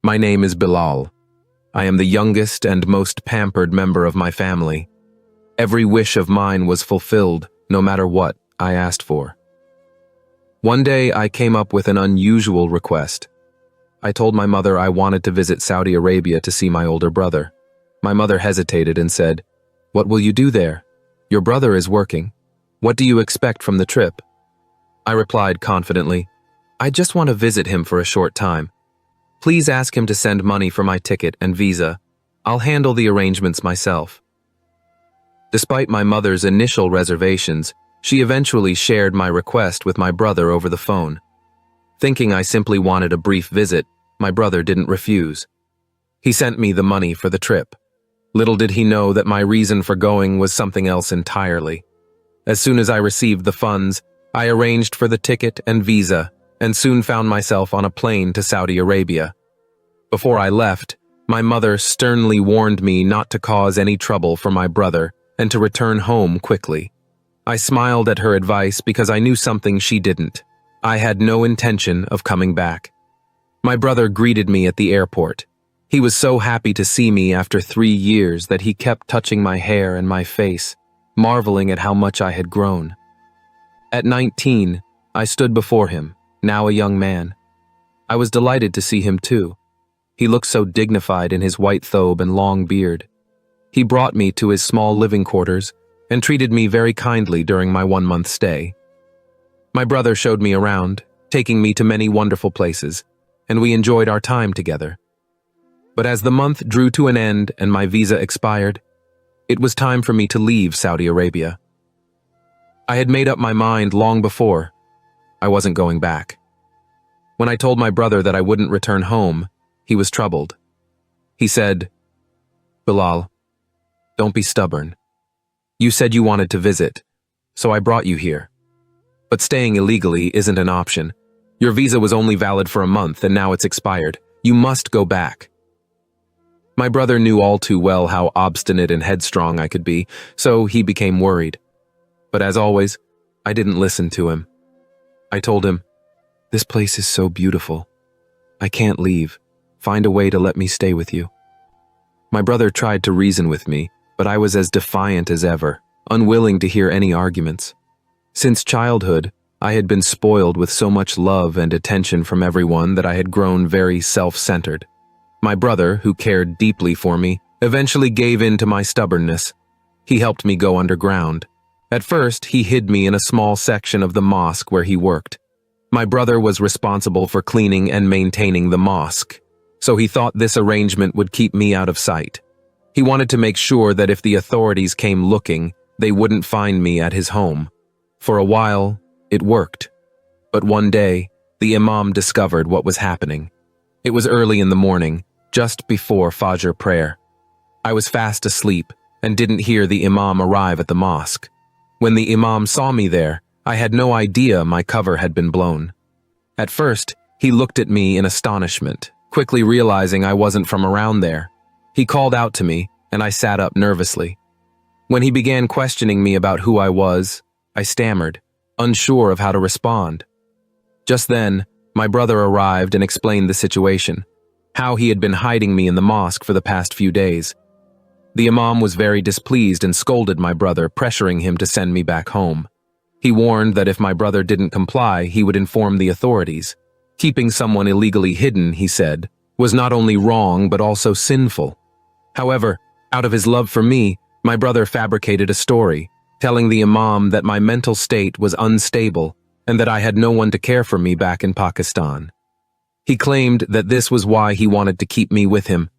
My name is Bilal. I am the youngest and most pampered member of my family. Every wish of mine was fulfilled, no matter what I asked for. One day, I came up with an unusual request. I told my mother I wanted to visit Saudi Arabia to see my older brother. My mother hesitated and said, "What will you do there? Your brother is working. What do you expect from the trip?" I replied confidently, "I just want to visit him for a short time. Please ask him to send money for my ticket and visa. I'll handle the arrangements myself." Despite my mother's initial reservations, she eventually shared my request with my brother over the phone. Thinking I simply wanted a brief visit, my brother didn't refuse. He sent me the money for the trip. Little did he know that my reason for going was something else entirely. As soon as I received the funds, I arranged for the ticket and visa and soon found myself on a plane to Saudi Arabia. Before I left, my mother sternly warned me not to cause any trouble for my brother and to return home quickly. I smiled at her advice because I knew something she didn't. I had no intention of coming back. My brother greeted me at the airport. He was so happy to see me after 3 years that he kept touching my hair and my face, marveling at how much I had grown. At 19, I stood before him, now a young man. I was delighted to see him too. He looked so dignified in his white thobe and long beard. He brought me to his small living quarters and treated me very kindly during my 1-month stay. My brother showed me around, taking me to many wonderful places, and we enjoyed our time together. But as the month drew to an end and my visa expired, it was time for me to leave Saudi Arabia. I had made up my mind long before. I wasn't going back. When I told my brother that I wouldn't return home, he was troubled. He said, "Bilal, don't be stubborn. You said you wanted to visit, so I brought you here. But staying illegally isn't an option. Your visa was only valid for a month and now it's expired. You must go back." My brother knew all too well how obstinate and headstrong I could be, so he became worried. But as always, I didn't listen to him. I told him, "This place is so beautiful. I can't leave. Find a way to let me stay with you." My brother tried to reason with me, but I was as defiant as ever, unwilling to hear any arguments. Since childhood, I had been spoiled with so much love and attention from everyone that I had grown very self-centered. My brother, who cared deeply for me, eventually gave in to my stubbornness. He helped me go underground. At first, he hid me in a small section of the mosque where he worked. My brother was responsible for cleaning and maintaining the mosque, so he thought this arrangement would keep me out of sight. He wanted to make sure that if the authorities came looking, they wouldn't find me at his home. For a while, it worked. But one day, the imam discovered what was happening. It was early in the morning, just before Fajr prayer. I was fast asleep and didn't hear the imam arrive at the mosque. When the imam saw me there, I had no idea my cover had been blown. At first, he looked at me in astonishment, quickly realizing I wasn't from around there. He called out to me, and I sat up nervously. When he began questioning me about who I was, I stammered, unsure of how to respond. Just then, my brother arrived and explained the situation, how he had been hiding me in the mosque for the past few days. The imam was very displeased and scolded my brother, pressuring him to send me back home. He warned that if my brother didn't comply, he would inform the authorities. Keeping someone illegally hidden, he said, was not only wrong but also sinful. However, out of his love for me, my brother fabricated a story, telling the imam that my mental state was unstable and that I had no one to care for me back in Pakistan. He claimed that this was why he wanted to keep me with him.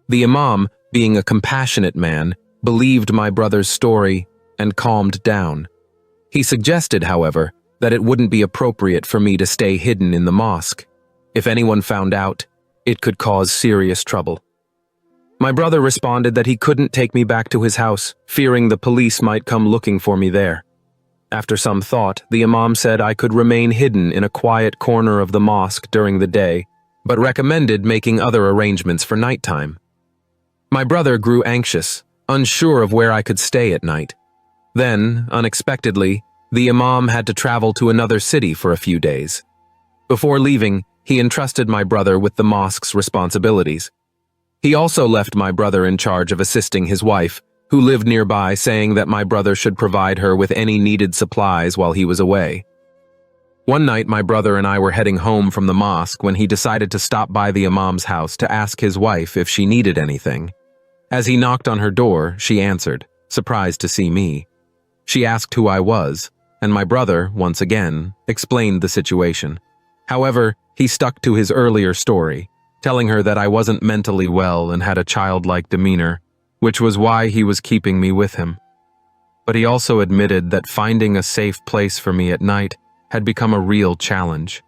The imam, being a compassionate man, believed my brother's story and calmed down. He suggested, however, that it wouldn't be appropriate for me to stay hidden in the mosque. If anyone found out, it could cause serious trouble. My brother responded that he couldn't take me back to his house, fearing the police might come looking for me there. After some thought, the imam said I could remain hidden in a quiet corner of the mosque during the day, but recommended making other arrangements for nighttime. My brother grew anxious, unsure of where I could stay at night. Then, unexpectedly, the imam had to travel to another city for a few days. Before leaving, he entrusted my brother with the mosque's responsibilities. He also left my brother in charge of assisting his wife, who lived nearby, saying that my brother should provide her with any needed supplies while he was away. One night, my brother and I were heading home from the mosque when he decided to stop by the imam's house to ask his wife if she needed anything. As he knocked on her door, she answered, surprised to see me. She asked who I was, and my brother, once again, explained the situation. However, he stuck to his earlier story, telling her that I wasn't mentally well and had a childlike demeanor, which was why he was keeping me with him. But he also admitted that finding a safe place for me at night had become a real challenge.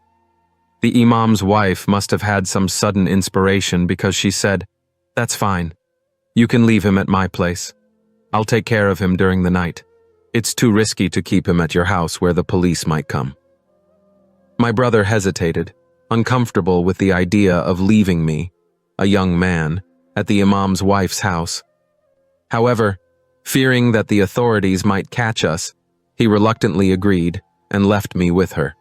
The imam's wife must have had some sudden inspiration because she said, "That's fine. You can leave him at my place. I'll take care of him during the night. It's too risky to keep him at your house where the police might come." My brother hesitated, uncomfortable with the idea of leaving me, a young man, at the imam's wife's house. However, fearing that the authorities might catch us, he reluctantly agreed and left me with her.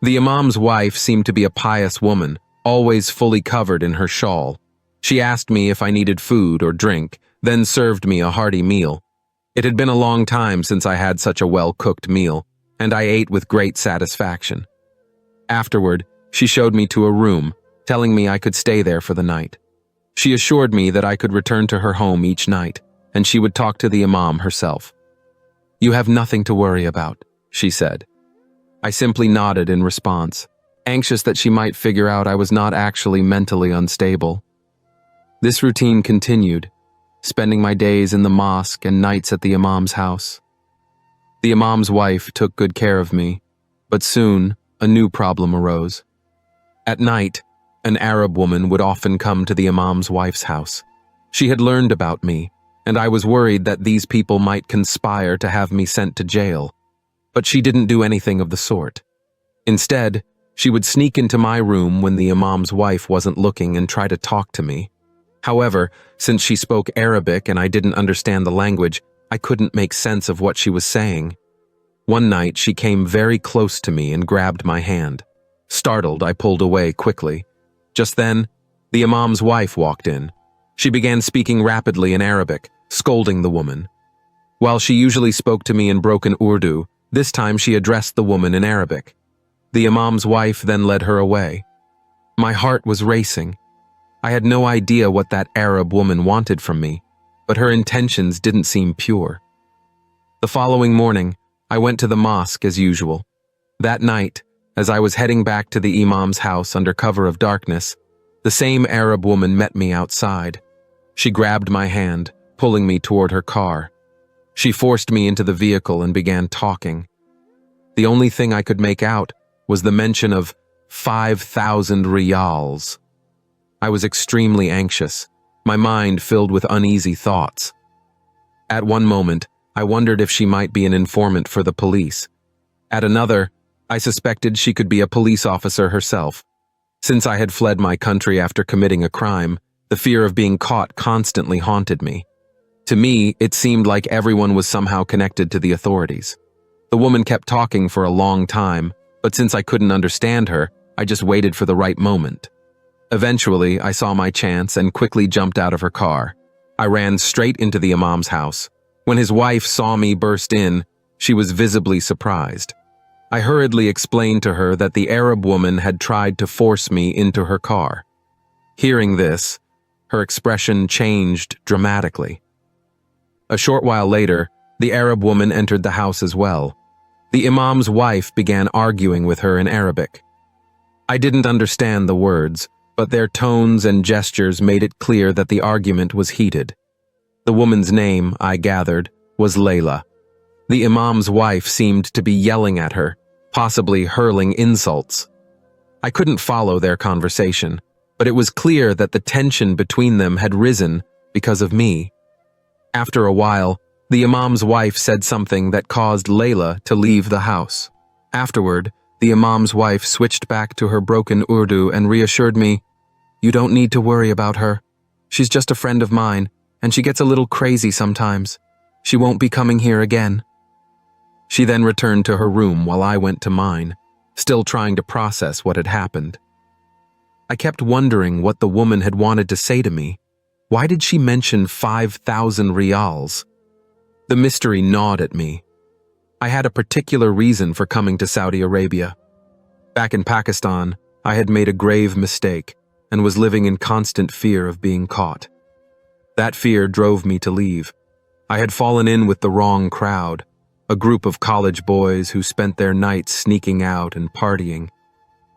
The imam's wife seemed to be a pious woman, always fully covered in her shawl. She asked me if I needed food or drink, then served me a hearty meal. It had been a long time since I had such a well-cooked meal, and I ate with great satisfaction. Afterward, she showed me to a room, telling me I could stay there for the night. She assured me that I could return to her home each night, and she would talk to the imam herself. "You have nothing to worry about," she said. I simply nodded in response, anxious that she might figure out I was not actually mentally unstable. This routine continued, spending my days in the mosque and nights at the imam's house. The imam's wife took good care of me, but soon a new problem arose. At night, an Arab woman would often come to the imam's wife's house. She had learned about me, and I was worried that these people might conspire to have me sent to jail. But she didn't do anything of the sort. Instead, she would sneak into my room when the imam's wife wasn't looking and try to talk to me. However, since she spoke Arabic and I didn't understand the language, I couldn't make sense of what she was saying. One night, she came very close to me and grabbed my hand. Startled, I pulled away quickly. Just then, the imam's wife walked in. She began speaking rapidly in Arabic, scolding the woman. While she usually spoke to me in broken Urdu, this time she addressed the woman in Arabic. The imam's wife then led her away. My heart was racing. I had no idea what that Arab woman wanted from me, but her intentions didn't seem pure. The following morning, I went to the mosque as usual. That night, as I was heading back to the imam's house under cover of darkness, the same Arab woman met me outside. She grabbed my hand, pulling me toward her car. She forced me into the vehicle and began talking. The only thing I could make out was the mention of 5,000 riyals. I was extremely anxious, my mind filled with uneasy thoughts. At one moment, I wondered if she might be an informant for the police. At another, I suspected she could be a police officer herself. Since I had fled my country after committing a crime, the fear of being caught constantly haunted me. To me, it seemed like everyone was somehow connected to the authorities. The woman kept talking for a long time, but since I couldn't understand her, I just waited for the right moment. Eventually, I saw my chance and quickly jumped out of her car. I ran straight into the imam's house. When his wife saw me burst in, she was visibly surprised. I hurriedly explained to her that the Arab woman had tried to force me into her car. Hearing this, her expression changed dramatically. A short while later, the Arab woman entered the house as well. The imam's wife began arguing with her in Arabic. I didn't understand the words, but their tones and gestures made it clear that the argument was heated. The woman's name, I gathered, was Layla. The imam's wife seemed to be yelling at her, possibly hurling insults. I couldn't follow their conversation, but it was clear that the tension between them had risen because of me. After a while, the imam's wife said something that caused Layla to leave the house. Afterward, the imam's wife switched back to her broken Urdu and reassured me, "You don't need to worry about her. She's just a friend of mine, and she gets a little crazy sometimes. She won't be coming here again." She then returned to her room while I went to mine, still trying to process what had happened. I kept wondering what the woman had wanted to say to me. Why did she mention 5,000 rials? The mystery gnawed at me. I had a particular reason for coming to Saudi Arabia. Back in Pakistan, I had made a grave mistake and was living in constant fear of being caught. That fear drove me to leave. I had fallen in with the wrong crowd, a group of college boys who spent their nights sneaking out and partying.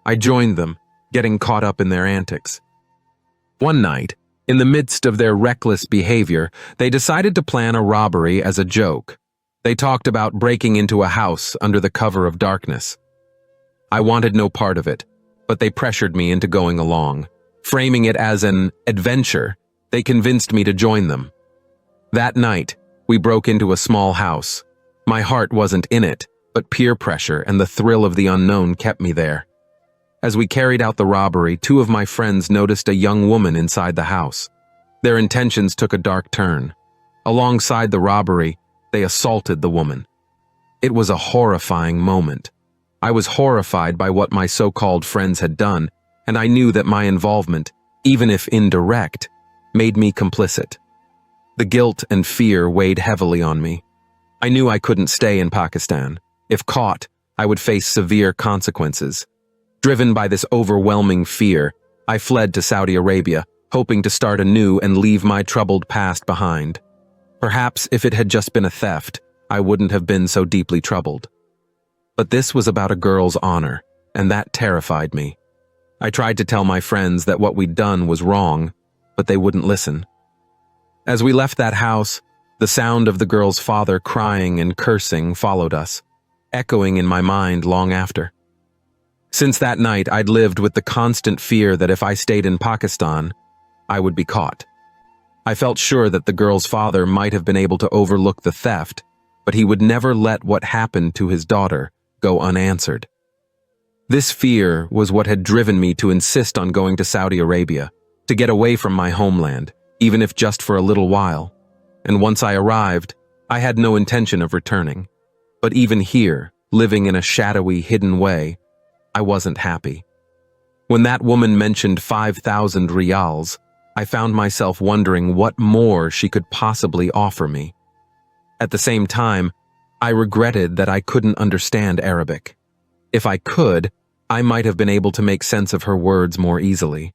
I joined them, getting caught up in their antics. One night, in the midst of their reckless behavior, they decided to plan a robbery as a joke. They talked about breaking into a house under the cover of darkness. I wanted no part of it, but they pressured me into going along. Framing it as an adventure, they convinced me to join them. That night, we broke into a small house. My heart wasn't in it, but peer pressure and the thrill of the unknown kept me there. As we carried out the robbery, two of my friends noticed a young woman inside the house. Their intentions took a dark turn. Alongside the robbery, they assaulted the woman. It was a horrifying moment. I was horrified by what my so-called friends had done, and I knew that my involvement, even if indirect, made me complicit. The guilt and fear weighed heavily on me. I knew I couldn't stay in Pakistan. If caught, I would face severe consequences. Driven by this overwhelming fear, I fled to Saudi Arabia, hoping to start anew and leave my troubled past behind. Perhaps if it had just been a theft, I wouldn't have been so deeply troubled. But this was about a girl's honor, and that terrified me. I tried to tell my friends that what we'd done was wrong, but they wouldn't listen. As we left that house, the sound of the girl's father crying and cursing followed us, echoing in my mind long after. Since that night, I'd lived with the constant fear that if I stayed in Pakistan, I would be caught. I felt sure that the girl's father might have been able to overlook the theft, but he would never let what happened to his daughter go unanswered. This fear was what had driven me to insist on going to Saudi Arabia, to get away from my homeland, even if just for a little while. And once I arrived, I had no intention of returning. But even here, living in a shadowy, hidden way, I wasn't happy. When that woman mentioned 5,000 rials, I found myself wondering what more she could possibly offer me. At the same time, I regretted that I couldn't understand Arabic. If I could, I might have been able to make sense of her words more easily.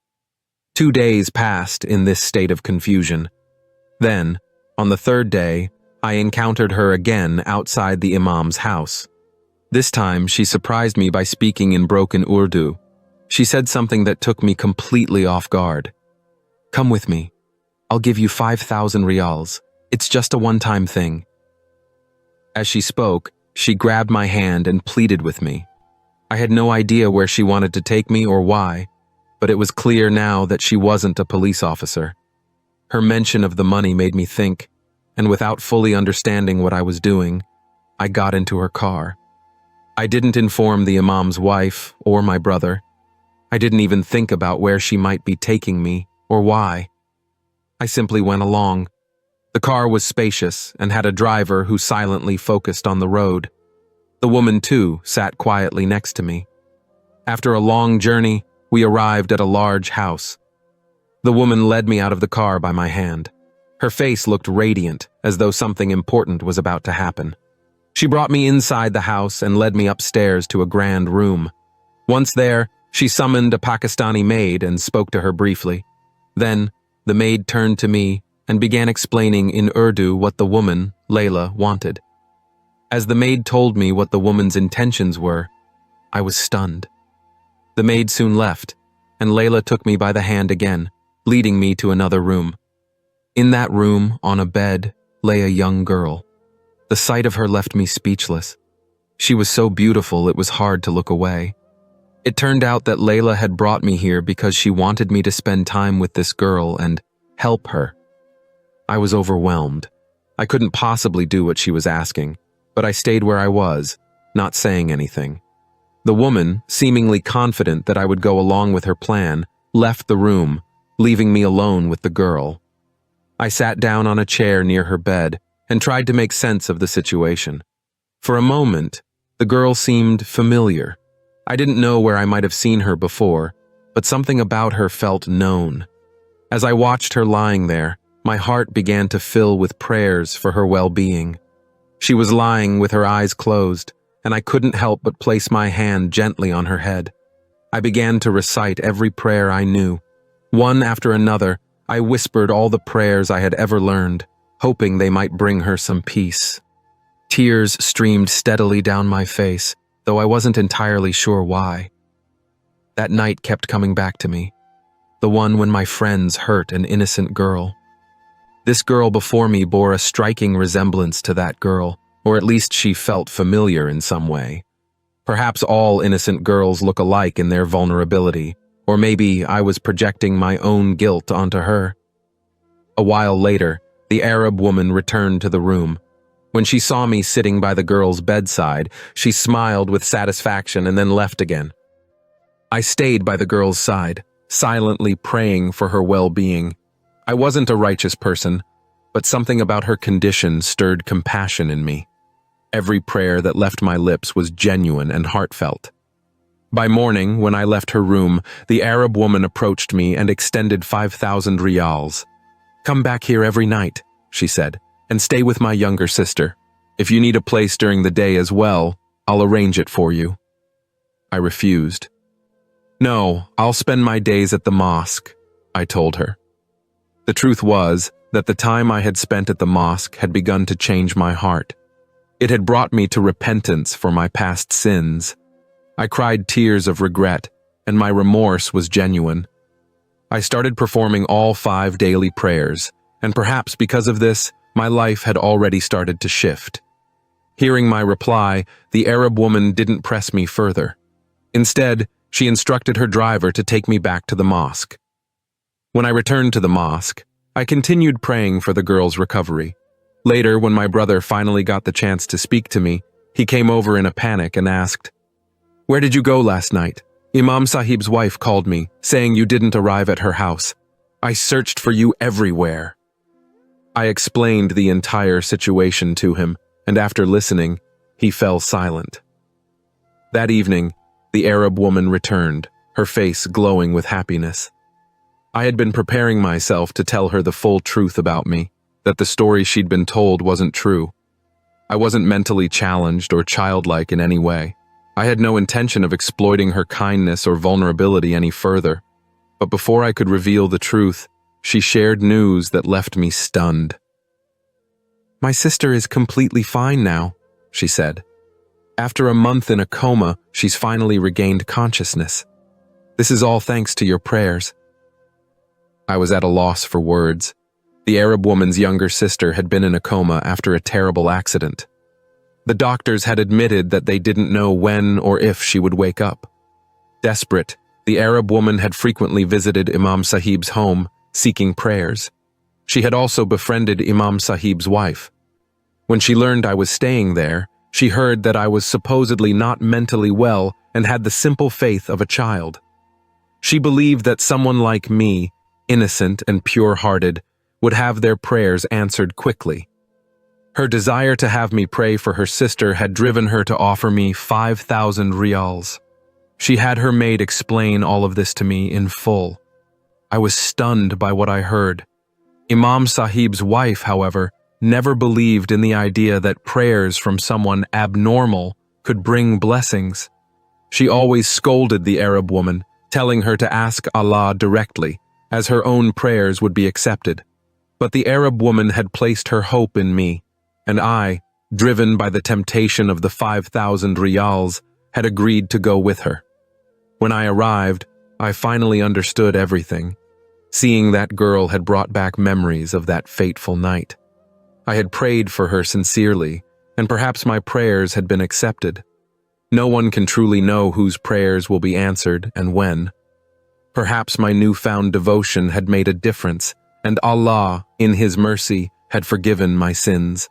2 days passed in this state of confusion. Then, on the third day, I encountered her again outside the Imam's house. This time, she surprised me by speaking in broken Urdu. She said something that took me completely off guard. "Come with me. I'll give you 5,000 rials. It's just a one-time thing." As she spoke, she grabbed my hand and pleaded with me. I had no idea where she wanted to take me or why, but it was clear now that she wasn't a police officer. Her mention of the money made me think, and without fully understanding what I was doing, I got into her car. I didn't inform the Imam's wife or my brother. I didn't even think about where she might be taking me or why. I simply went along. The car was spacious and had a driver who silently focused on the road. The woman, too, sat quietly next to me. After a long journey, we arrived at a large house. The woman led me out of the car by my hand. Her face looked radiant, as though something important was about to happen. She brought me inside the house and led me upstairs to a grand room. Once there, she summoned a Pakistani maid and spoke to her briefly. Then, the maid turned to me and began explaining in Urdu what the woman, Layla, wanted. As the maid told me what the woman's intentions were, I was stunned. The maid soon left, and Layla took me by the hand again, leading me to another room. In that room, on a bed, lay a young girl. The sight of her left me speechless. She was so beautiful it was hard to look away. It turned out that Layla had brought me here because she wanted me to spend time with this girl and help her. I was overwhelmed. I couldn't possibly do what she was asking, but I stayed where I was, not saying anything. The woman, seemingly confident that I would go along with her plan, left the room, leaving me alone with the girl. I sat down on a chair near her bed and tried to make sense of the situation. For a moment, the girl seemed familiar. I didn't know where I might have seen her before, but something about her felt known. As I watched her lying there, my heart began to fill with prayers for her well-being. She was lying with her eyes closed, and I couldn't help but place my hand gently on her head. I began to recite every prayer I knew. One after another, I whispered all the prayers I had ever learned, hoping they might bring her some peace. Tears streamed steadily down my face, though I wasn't entirely sure why. That night kept coming back to me, the one when my friends hurt an innocent girl. This girl before me bore a striking resemblance to that girl, or at least she felt familiar in some way. Perhaps all innocent girls look alike in their vulnerability, or maybe I was projecting my own guilt onto her. A while later, the Arab woman returned to the room. When she saw me sitting by the girl's bedside, she smiled with satisfaction and then left again. I stayed by the girl's side, silently praying for her well-being. I wasn't a righteous person, but something about her condition stirred compassion in me. Every prayer that left my lips was genuine and heartfelt. By morning, when I left her room, the Arab woman approached me and extended 5,000 riyals. "Come back here every night," she said, "and stay with my younger sister. If you need a place during the day as well, I'll arrange it for you." I refused. "No, I'll spend my days at the mosque," I told her. The truth was that the time I had spent at the mosque had begun to change my heart. It had brought me to repentance for my past sins. I cried tears of regret, and my remorse was genuine. I started performing all 5 daily prayers, and perhaps because of this, my life had already started to shift. Hearing my reply, the Arab woman didn't press me further. Instead, she instructed her driver to take me back to the mosque. When I returned to the mosque, I continued praying for the girl's recovery. Later, when my brother finally got the chance to speak to me, he came over in a panic and asked, "Where did you go last night? Imam Sahib's wife called me, saying you didn't arrive at her house. I searched for you everywhere." I explained the entire situation to him, and after listening, he fell silent. That evening, the Arab woman returned, her face glowing with happiness. I had been preparing myself to tell her the full truth about me, that the story she'd been told wasn't true. I wasn't mentally challenged or childlike in any way. I had no intention of exploiting her kindness or vulnerability any further. But before I could reveal the truth, she shared news that left me stunned. "My sister is completely fine now," she said. "After a month in a coma, she's finally regained consciousness. This is all thanks to your prayers." I was at a loss for words. The Arab woman's younger sister had been in a coma after a terrible accident. The doctors had admitted that they didn't know when or if she would wake up. Desperate, the Arab woman had frequently visited Imam Sahib's home, seeking prayers. She had also befriended Imam Sahib's wife. When she learned I was staying there, she heard that I was supposedly not mentally well and had the simple faith of a child. She believed that someone like me, innocent and pure-hearted, would have their prayers answered quickly. Her desire to have me pray for her sister had driven her to offer me 5,000 riyals. She had her maid explain all of this to me in full. I was stunned by what I heard. Imam Sahib's wife, however, never believed in the idea that prayers from someone abnormal could bring blessings. She always scolded the Arab woman, telling her to ask Allah directly, as her own prayers would be accepted. But the Arab woman had placed her hope in me, and I, driven by the temptation of the 5,000 riyals, had agreed to go with her. When I arrived, I finally understood everything. Seeing that girl had brought back memories of that fateful night. I had prayed for her sincerely, and perhaps my prayers had been accepted. No one can truly know whose prayers will be answered and when. Perhaps my newfound devotion had made a difference, and Allah, in His mercy, had forgiven my sins.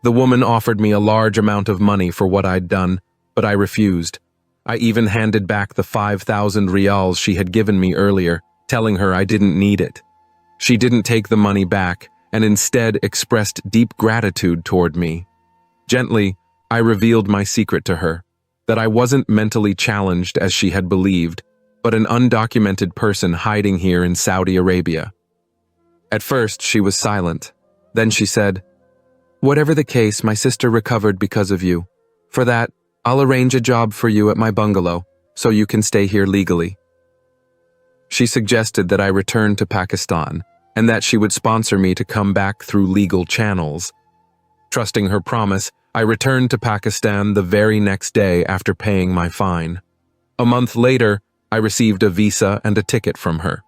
The woman offered me a large amount of money for what I'd done, but I refused. I even handed back the 5,000 riyals she had given me earlier, telling her I didn't need it. She didn't take the money back, and instead expressed deep gratitude toward me. Gently, I revealed my secret to her, that I wasn't mentally challenged as she had believed. but an undocumented person hiding here in Saudi Arabia. At first, she was silent. Then she said, "Whatever the case, my sister recovered because of you. For that, I'll arrange a job for you at my bungalow, so you can stay here legally." She suggested that I return to Pakistan, and that she would sponsor me to come back through legal channels. Trusting her promise, I returned to Pakistan the very next day after paying my fine. A month later, I received a visa and a ticket from her.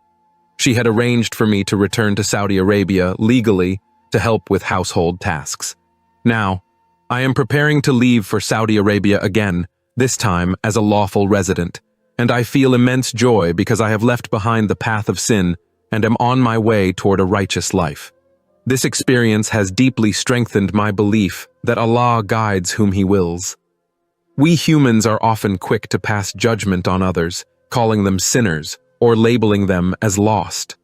She had arranged for me to return to Saudi Arabia legally to help with household tasks. Now, I am preparing to leave for Saudi Arabia again, this time as a lawful resident, and I feel immense joy because I have left behind the path of sin and am on my way toward a righteous life. This experience has deeply strengthened my belief that Allah guides whom He wills. We humans are often quick to pass judgment on others, calling them sinners or labeling them as lost.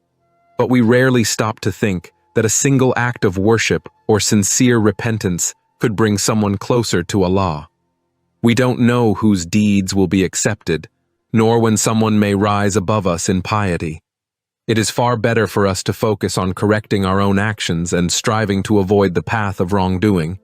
But we rarely stop to think that a single act of worship or sincere repentance could bring someone closer to Allah. We don't know whose deeds will be accepted, nor when someone may rise above us in piety. It is far better for us to focus on correcting our own actions and striving to avoid the path of wrongdoing.